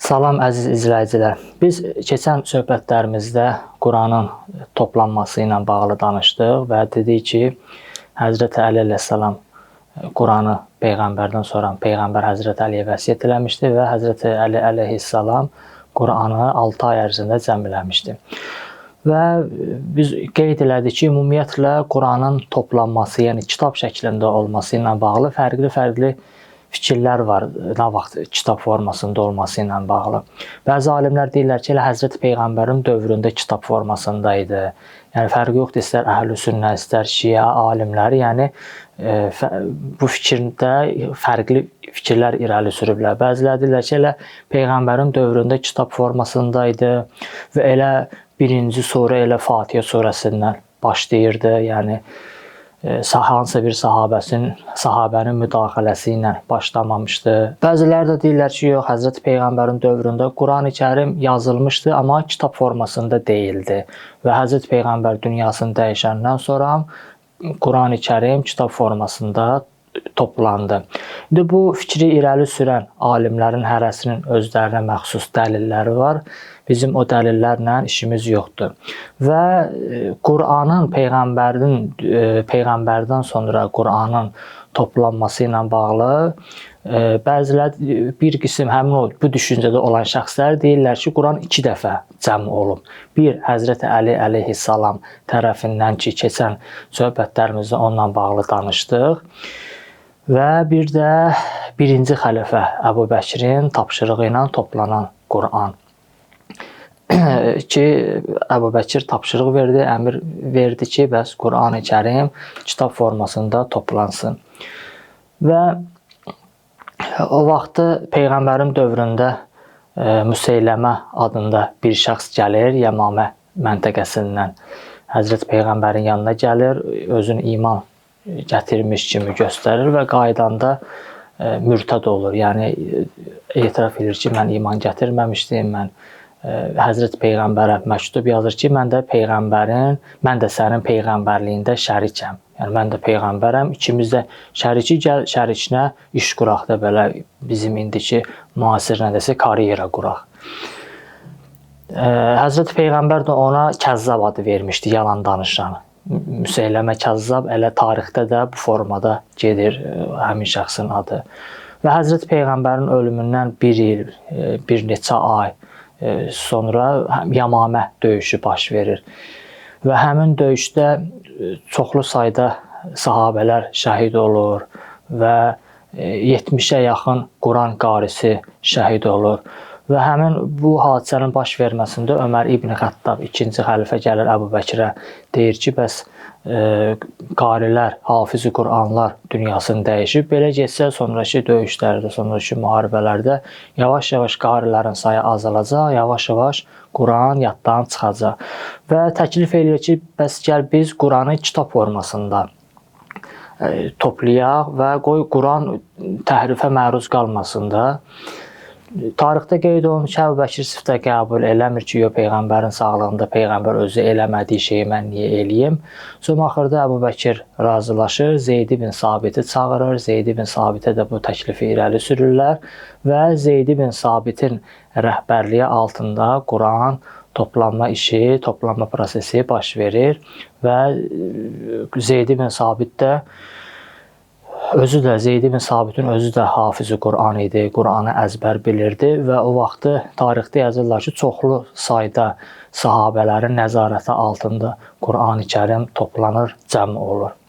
Salam əziz izləyicilər. Biz keçən söhbətlərimizdə Quranın toplanması ilə bağlı danışdıq və dedik ki, Həzrəti Əli əleyhissalam Quranı peyğəmbərdən sonra peyğəmbər Həzrəti Əliyə vəsiyyət eləmişdi və Həzrəti Əli əleyhissalam Quranı 6 ay ərzində cəmləmişdi. Və biz qeyd elədik ki, ümumiyyətlə Quranın toplanması, yəni kitab şəklində olması ilə bağlı fərqli fikirlər var, nə vaxt kitab formasında olması ilə bağlı. Bəzi alimlər deyirlər ki, elə Həzrəti Peyğəmbərin dövründə kitab formasında idi. Yəni fərqi yoxdur, istər Əhlüsünnə, istər Şiə alimləri, yəni bu fikirdə fərqli fikirlər irəli sürüblər. Bəziləri deyirlər ki, elə Peyğəmbərin dövründə kitab formasında idi və elə birinci surə elə Fatihə surəsindən başlayırdı. Yəni hansısa bir sahabənin müdaxiləsi ilə başlamamışdı. Bəziləri də deyirlər ki, yox, Həzrəti Peyğəmbərin dövründə Qurani-Kərim yazılmışdı, amma kitab formasında deyildi. Və Həzrəti Peyğəmbər dünyasını dəyişəndən sonra Qurani-Kərim kitab formasında toplandı. İndi bu fikri irəli sürən alimlərin hərəsinin özlərinə məxsus dəlilləri var. Bizim o dəlillərlə işimiz yoxdur. Və Quranın peyğəmbərdən sonra Quranın toplanması ilə bağlı bəziləri bir qism həmin bu düşüncədə olan şəxslər deyirlər ki, Quran 2 dəfə cəm olub. Bir Həzrəti Əli əleyhissalam tərəfindən ki, keçən söhbətlərimizdə onunla bağlı danışdıq. Və bir də birinci xəlifə Əbu Bəkirin tapşırığı ilə toplanan Quran ki, Əbu Bəkir tapşırıq verdi, əmr verdi ki, bəs Qurani-Kərim kitab formasında toplansın. Və o vaxtı Peyğəmbərin dövründə Müseyləmə adında bir şəxs gəlir, Yəmamə məntəqəsindən. Həzrəti Peyğəmbərin yanına gəlir, özünü iman gətirmiş kimi göstərir və qaydanda mürtəd olur. Yəni etiraf edir ki, mən iman gətirməmişdim, mən Həzrəti Peyğəmbərə məktub yazır ki, mən də sənin peyğəmbərliyində şərikəm. Yəni mən də peyğəmbərəm, ikimiz də şəriki, gəl şərikinə iş quraq da belə bizim indiki müasir nədirsə karyera quraq. Həzrəti Peyğəmbər də ona Kəzzab adı vermişdi, yalan danışan. Müseyləmə Kəzzab elə tarixdə də bu formada gedir həmin şəxsin adı. Və Həzrəti Peyğəmbərin ölümündən bir il, bir neçə ay sonra Yəmamə döyüşü baş verir. Və həmin döyüşdə çoxlu sayda sahabələr şəhid olur və 70-ə yaxın Quran qarisi şəhid olur. Və həmin bu hadisənin baş verməsində Ömər İbn Xəttab, ikinci xəlifə gəlir Əbu Bəkirə, deyir ki, bəs qarilər, hafiz-i Quranlar dünyasını dəyişib. Belə getsə, sonraki döyüşlərdə, sonraki müharibələrdə yavaş-yavaş qarilərin sayı azalacaq, yavaş-yavaş Quran yaddan çıxacaq. Və təklif edir ki, bəs gəl biz Quranı kitab formasında toplayaq və qoy Quran təhrifə məruz qalmasın da. Tarixdə qeyd olunur ki, Əbu Bəkir Siddiq qəbul eləmir ki, yox, Peyğəmbərin sağlığında Peyğəmbər özü eləmədiyi şeyi mən niyə eləyim? Sonra axırda Əbu Bəkir razılaşır, Zeyd ibn Sabiti çağırır, Zeyd ibn Sabitə də bu təklifi irəli sürürlər və Zeyd ibn Sabitin rəhbərliyi altında Quran toplanma işi, toplanma prosesi baş verir və Zeyd ibn Sabit də Zeyd ibn Sabitin özü də hafiz-i Quran idi, Quranı əzbər bilirdi və o vaxtı tarixdə yazırlar ki, çoxlu sayda sahabələrin nəzarəti altında Qurani-Kərim toplanır, cəm olur.